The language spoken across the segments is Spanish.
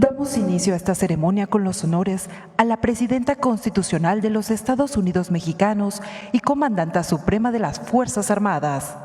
Damos inicio a esta ceremonia con los honores a la Presidenta Constitucional de los Estados Unidos Mexicanos y Comandanta Suprema de las Fuerzas Armadas.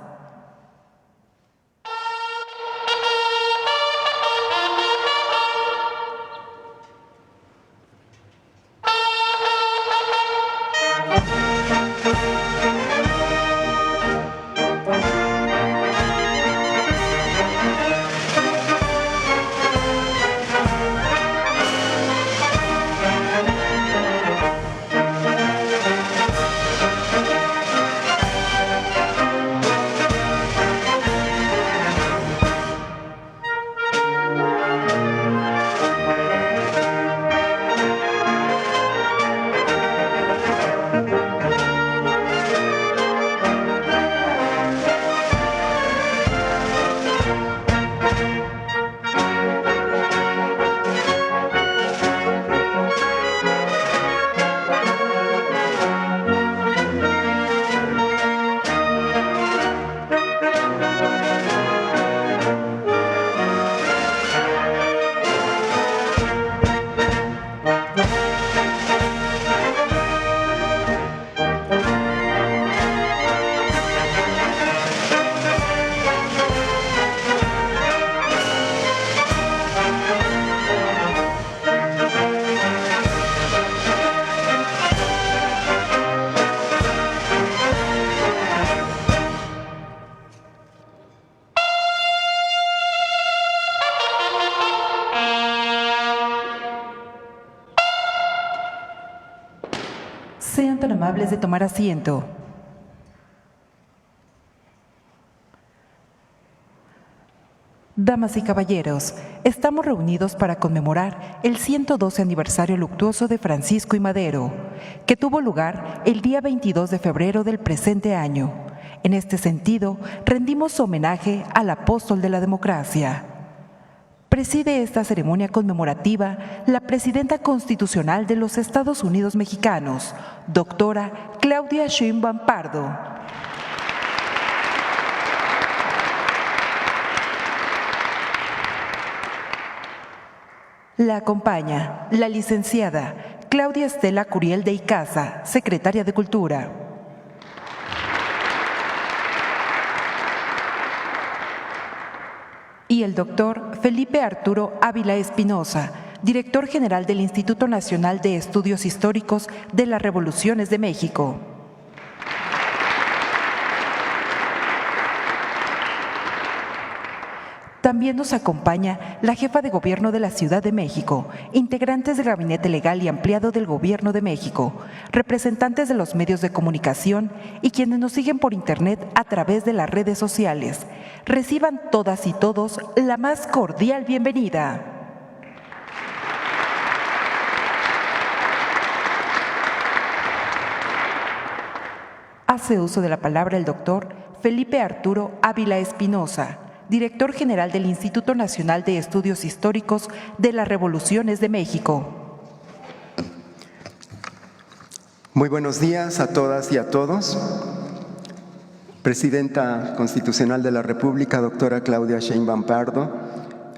Sean tan amables de tomar asiento. Damas y caballeros, estamos reunidos para conmemorar el 112 aniversario luctuoso de Francisco I. Madero, que tuvo lugar el día 22 de febrero del presente año. En este sentido, rendimos homenaje al apóstol de la democracia. Preside esta ceremonia conmemorativa la Presidenta Constitucional de los Estados Unidos Mexicanos, doctora Claudia Sheinbaum Pardo. La acompaña la licenciada Claudia Estela Curiel de Icaza, secretaria de Cultura. Y el doctor Felipe Arturo Ávila Espinosa, director general del Instituto Nacional de Estudios Históricos de las Revoluciones de México. También nos acompaña la jefa de gobierno de la Ciudad de México, integrantes del Gabinete Legal y Ampliado del Gobierno de México, representantes de los medios de comunicación y quienes nos siguen por Internet a través de las redes sociales. Reciban todas y todos la más cordial bienvenida. Hace uso de la palabra el doctor Felipe Arturo Ávila Espinosa, director general del Instituto Nacional de Estudios Históricos de las Revoluciones de México. Muy buenos días a todas y a todos. Presidenta Constitucional de la República, doctora Claudia Sheinbaum Pardo,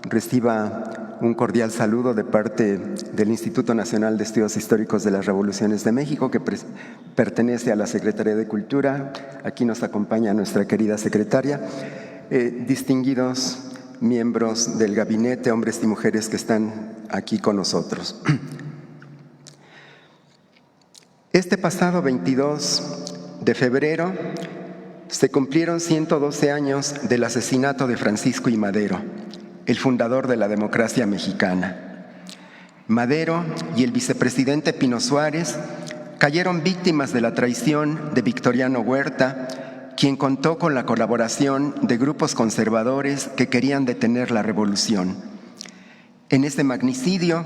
reciba un cordial saludo de parte del Instituto Nacional de Estudios Históricos de las Revoluciones de México, que pertenece a la Secretaría de Cultura. Aquí nos acompaña nuestra querida secretaria. Distinguidos miembros del gabinete, hombres y mujeres que están aquí con nosotros. Este pasado 22 de febrero se cumplieron 112 años del asesinato de Francisco I. Madero, el fundador de la democracia mexicana. Madero y el vicepresidente Pino Suárez cayeron víctimas de la traición de Victoriano Huerta, quien contó con la colaboración de grupos conservadores que querían detener la revolución. En este magnicidio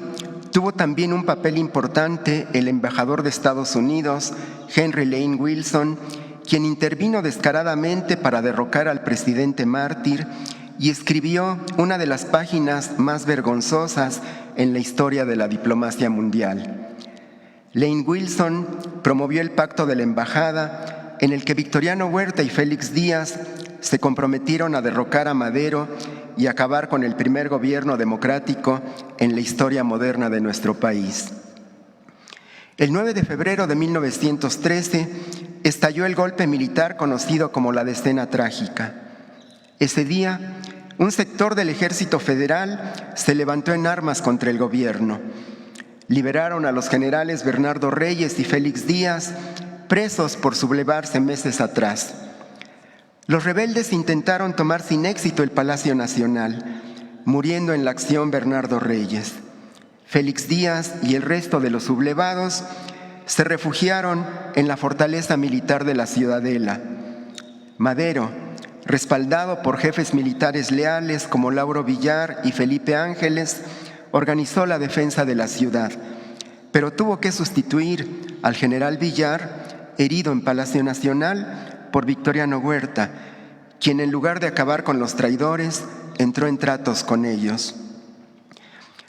tuvo también un papel importante el embajador de Estados Unidos, Henry Lane Wilson, quien intervino descaradamente para derrocar al presidente mártir y escribió una de las páginas más vergonzosas en la historia de la diplomacia mundial. Lane Wilson promovió el pacto de la embajada, en el que Victoriano Huerta y Félix Díaz se comprometieron a derrocar a Madero y acabar con el primer gobierno democrático en la historia moderna de nuestro país. El 9 de febrero de 1913 estalló el golpe militar conocido como la Decena Trágica. Ese día, un sector del Ejército Federal se levantó en armas contra el gobierno. Liberaron a los generales Bernardo Reyes y Félix Díaz, presos por sublevarse meses atrás. Los rebeldes intentaron tomar sin éxito el Palacio Nacional, muriendo en la acción Bernardo Reyes. Félix Díaz y el resto de los sublevados se refugiaron en la fortaleza militar de la Ciudadela. Madero, respaldado por jefes militares leales como Lauro Villar y Felipe Ángeles, organizó la defensa de la ciudad, pero tuvo que sustituir al general Villar, herido en Palacio Nacional, por Victoriano Huerta, quien en lugar de acabar con los traidores, entró en tratos con ellos.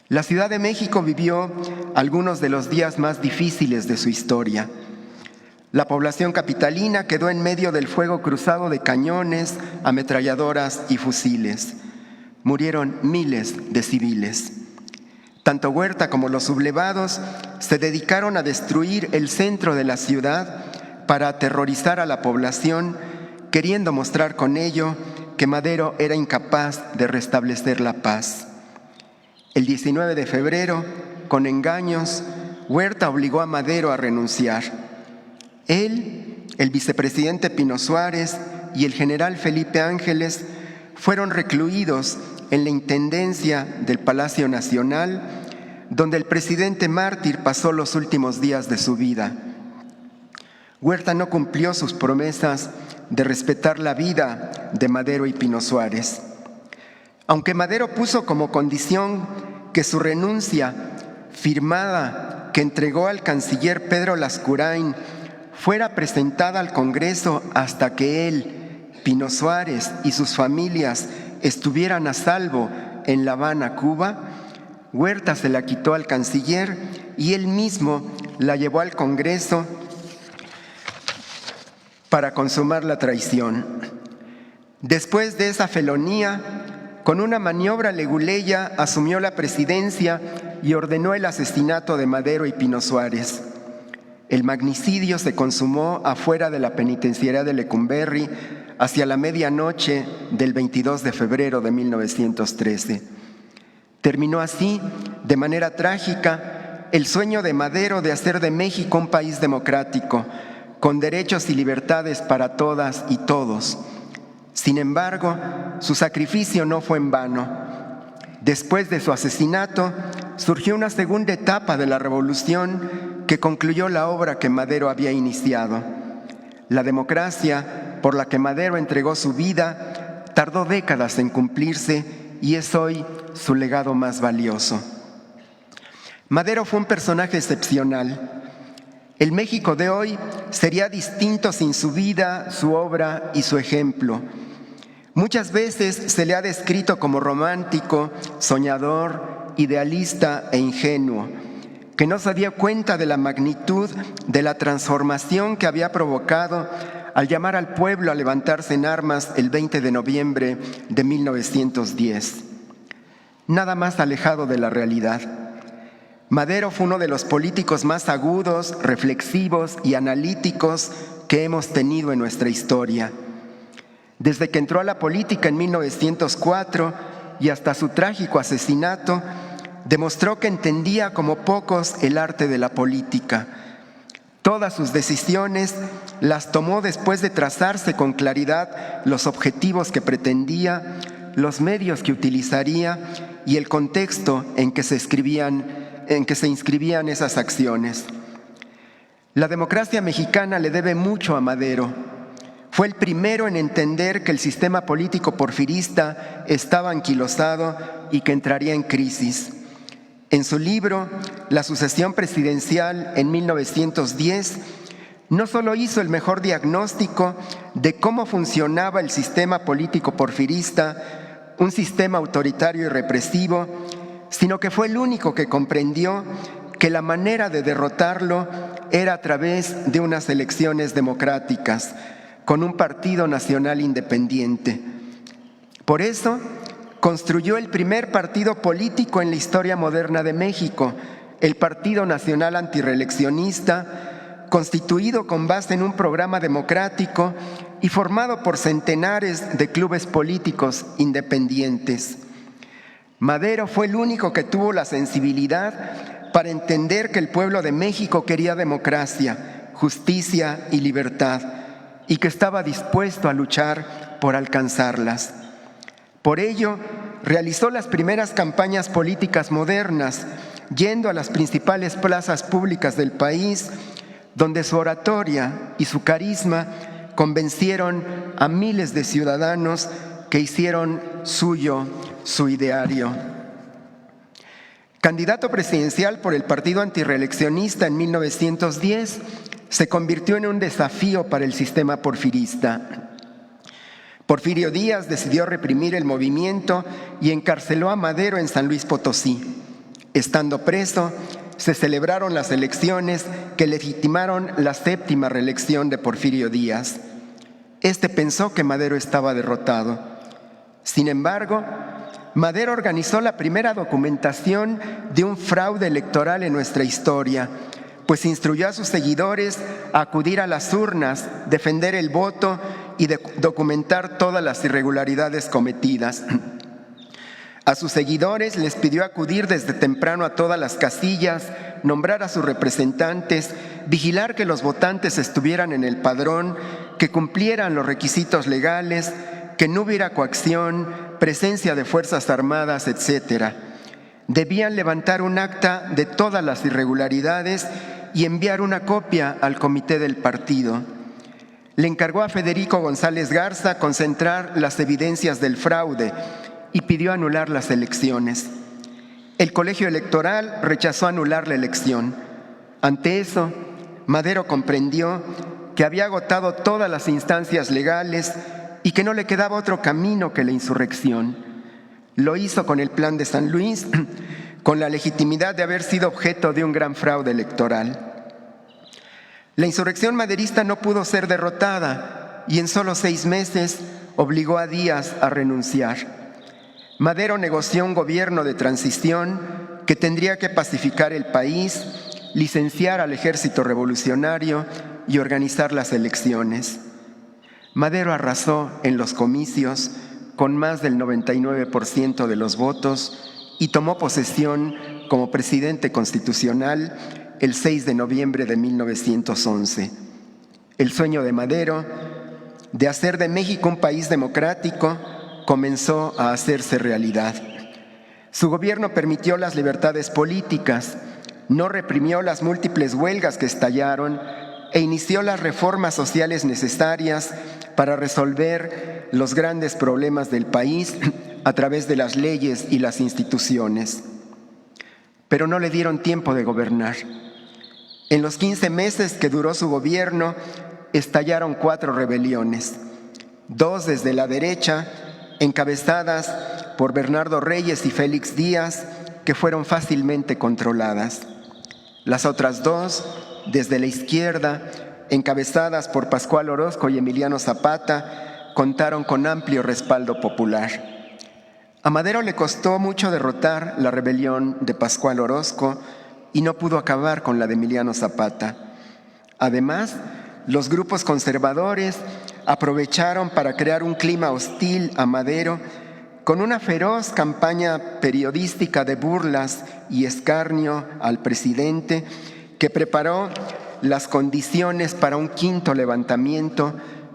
La Ciudad de México vivió algunos de los días más difíciles de su historia. La población capitalina quedó en medio del fuego cruzado de cañones, ametralladoras y fusiles. Murieron miles de civiles. Tanto Huerta como los sublevados se dedicaron a destruir el centro de la ciudad para aterrorizar a la población, queriendo mostrar con ello que Madero era incapaz de restablecer la paz. El 19 de febrero, con engaños, Huerta obligó a Madero a renunciar. Él, el vicepresidente Pino Suárez y el general Felipe Ángeles fueron recluidos en la intendencia del Palacio Nacional, donde el presidente mártir pasó los últimos días de su vida. Huerta no cumplió sus promesas de respetar la vida de Madero y Pino Suárez. Aunque Madero puso como condición que su renuncia, firmada que entregó al canciller Pedro Lascurain, fuera presentada al Congreso hasta que él, Pino Suárez y sus familias estuvieran a salvo en La Habana, Cuba, Huerta se la quitó al canciller y él mismo la llevó al Congreso para consumar la traición. Después de esa felonía, con una maniobra leguleya asumió la presidencia y ordenó el asesinato de Madero y Pino Suárez. El magnicidio se consumó afuera de la penitenciaría de Lecumberri hacia la medianoche del 22 de febrero de 1913. Terminó así, de manera trágica, el sueño de Madero de hacer de México un país democrático, con derechos y libertades para todas y todos. Sin embargo, su sacrificio no fue en vano. Después de su asesinato, surgió una segunda etapa de la revolución que concluyó la obra que Madero había iniciado. La democracia, por la que Madero entregó su vida, tardó décadas en cumplirse y es hoy su legado más valioso. Madero fue un personaje excepcional. El México de hoy sería distinto sin su vida, su obra y su ejemplo. Muchas veces se le ha descrito como romántico, soñador, idealista e ingenuo, que no se dio cuenta de la magnitud de la transformación que había provocado al llamar al pueblo a levantarse en armas el 20 de noviembre de 1910. Nada más alejado de la realidad. Madero fue uno de los políticos más agudos, reflexivos y analíticos que hemos tenido en nuestra historia. Desde que entró a la política en 1904 y hasta su trágico asesinato, demostró que entendía como pocos el arte de la política. Todas sus decisiones las tomó después de trazarse con claridad los objetivos que pretendía, los medios que utilizaría y el contexto en que se inscribían esas acciones. La democracia mexicana le debe mucho a Madero. Fue el primero en entender que el sistema político porfirista estaba anquilosado y que entraría en crisis. En su libro, La sucesión presidencial en 1910, no solo hizo el mejor diagnóstico de cómo funcionaba el sistema político porfirista, un sistema autoritario y represivo, sino que fue el único que comprendió que la manera de derrotarlo era a través de unas elecciones democráticas, con un partido nacional independiente. Por eso, construyó el primer partido político en la historia moderna de México, el Partido Nacional Antirreeleccionista, constituido con base en un programa democrático y formado por centenares de clubes políticos independientes. Madero fue el único que tuvo la sensibilidad para entender que el pueblo de México quería democracia, justicia y libertad, y que estaba dispuesto a luchar por alcanzarlas. Por ello, realizó las primeras campañas políticas modernas, yendo a las principales plazas públicas del país, donde su oratoria y su carisma convencieron a miles de ciudadanos que hicieron suyo su ideario. Candidato presidencial por el Partido Antirreeleccionista en 1910, se convirtió en un desafío para el sistema porfirista. Porfirio Díaz decidió reprimir el movimiento y encarceló a Madero en San Luis Potosí. Estando preso, se celebraron las elecciones que legitimaron la séptima reelección de Porfirio Díaz. Este pensó que Madero estaba derrotado. Sin embargo, Madero organizó la primera documentación de un fraude electoral en nuestra historia, pues instruyó a sus seguidores a acudir a las urnas, defender el voto y documentar todas las irregularidades cometidas. A sus seguidores les pidió acudir desde temprano a todas las casillas, nombrar a sus representantes, vigilar que los votantes estuvieran en el padrón, que cumplieran los requisitos legales, que no hubiera coacción, presencia de fuerzas armadas, etc. Debían levantar un acta de todas las irregularidades y enviar una copia al comité del partido. Le encargó a Federico González Garza concentrar las evidencias del fraude y pidió anular las elecciones. El colegio electoral rechazó anular la elección. Ante eso, Madero comprendió que había agotado todas las instancias legales y que no le quedaba otro camino que la insurrección. Lo hizo con el Plan de San Luis, con la legitimidad de haber sido objeto de un gran fraude electoral. La insurrección maderista no pudo ser derrotada y en solo 6 meses obligó a Díaz a renunciar. Madero negoció un gobierno de transición que tendría que pacificar el país, licenciar al ejército revolucionario y organizar las elecciones. Madero arrasó en los comicios con más del 99% de los votos y tomó posesión como presidente constitucional el 6 de noviembre de 1911. El sueño de Madero de hacer de México un país democrático comenzó a hacerse realidad. Su gobierno permitió las libertades políticas, no reprimió las múltiples huelgas que estallaron e inició las reformas sociales necesarias para resolver los grandes problemas del país a través de las leyes y las instituciones. Pero no le dieron tiempo de gobernar. En los 15 meses que duró su gobierno, estallaron 4 rebeliones, 2 desde la derecha, encabezadas por Bernardo Reyes y Félix Díaz, que fueron fácilmente controladas. Las otras 2, desde la izquierda, encabezadas por Pascual Orozco y Emiliano Zapata, contaron con amplio respaldo popular. A Madero le costó mucho derrotar la rebelión de Pascual Orozco y no pudo acabar con la de Emiliano Zapata. Además, los grupos conservadores aprovecharon para crear un clima hostil a Madero con una feroz campaña periodística de burlas y escarnio al presidente que preparó las condiciones para un quinto levantamiento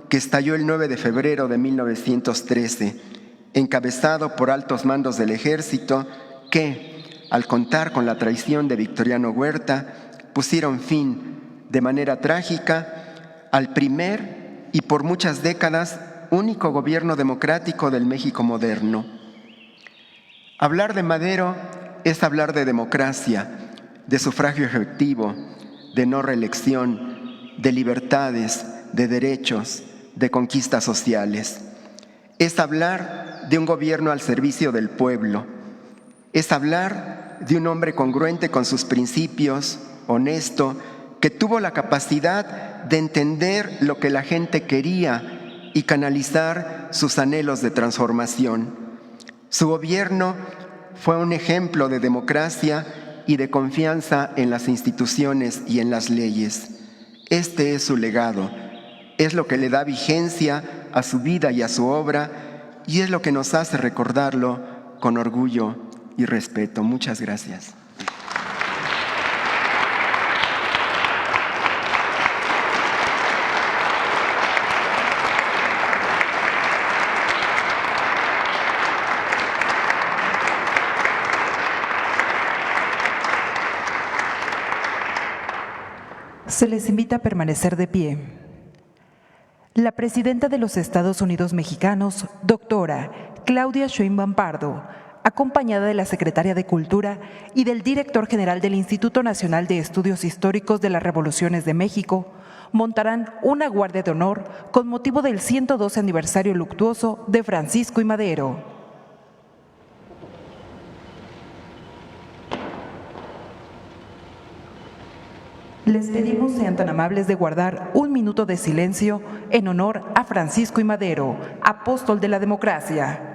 que estalló el 9 de febrero de 1913, encabezado por altos mandos del ejército que, al contar con la traición de Victoriano Huerta, pusieron fin de manera trágica al primer y por muchas décadas único gobierno democrático del México moderno. Hablar de Madero es hablar de democracia, de sufragio efectivo, de no reelección, de libertades, de derechos, de conquistas sociales. Es hablar de un gobierno al servicio del pueblo. Es hablar de un hombre congruente con sus principios, honesto, que tuvo la capacidad de entender lo que la gente quería y canalizar sus anhelos de transformación. Su gobierno fue un ejemplo de democracia y de confianza en las instituciones y en las leyes. Este es su legado, es lo que le da vigencia a su vida y a su obra, y es lo que nos hace recordarlo con orgullo y respeto. Muchas gracias. Se les invita a permanecer de pie. La presidenta de los Estados Unidos mexicanos, doctora Claudia Sheinbaum Pardo, acompañada de la secretaria de Cultura y del director general del Instituto Nacional de Estudios Históricos de las Revoluciones de México, montarán una guardia de honor con motivo del 112 aniversario luctuoso de Francisco y Madero. Les pedimos sean tan amables de guardar un minuto de silencio en honor a Francisco y Madero, apóstol de la democracia.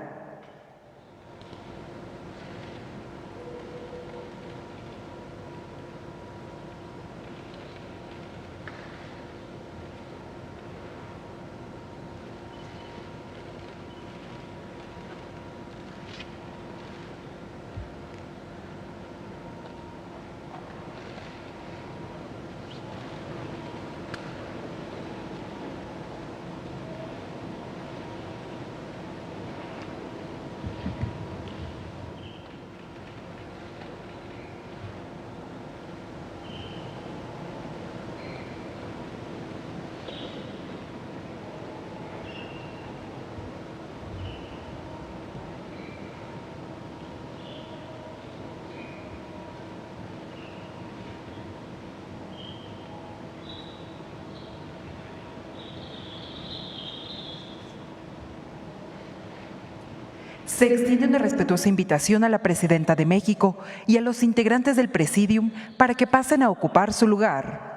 Se extiende una respetuosa invitación a la Presidenta de México y a los integrantes del Presidium para que pasen a ocupar su lugar.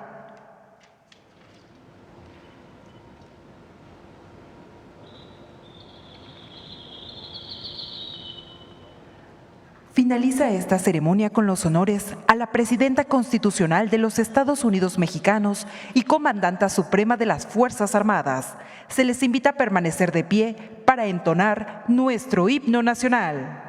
Finaliza esta ceremonia con los honores a la Presidenta Constitucional de los Estados Unidos Mexicanos y Comandanta Suprema de las Fuerzas Armadas. Se les invita a permanecer de pie para entonar nuestro himno nacional.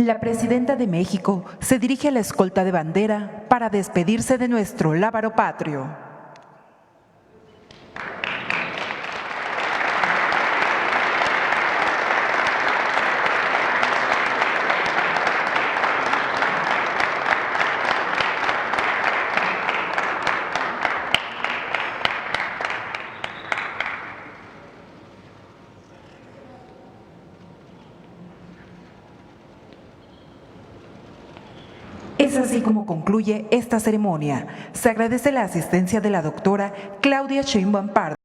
La Presidenta de México se dirige a la escolta de bandera para despedirse de nuestro lábaro patrio. Es así como concluye esta ceremonia. Se agradece la asistencia de la doctora Claudia Sheinbaum Pardo,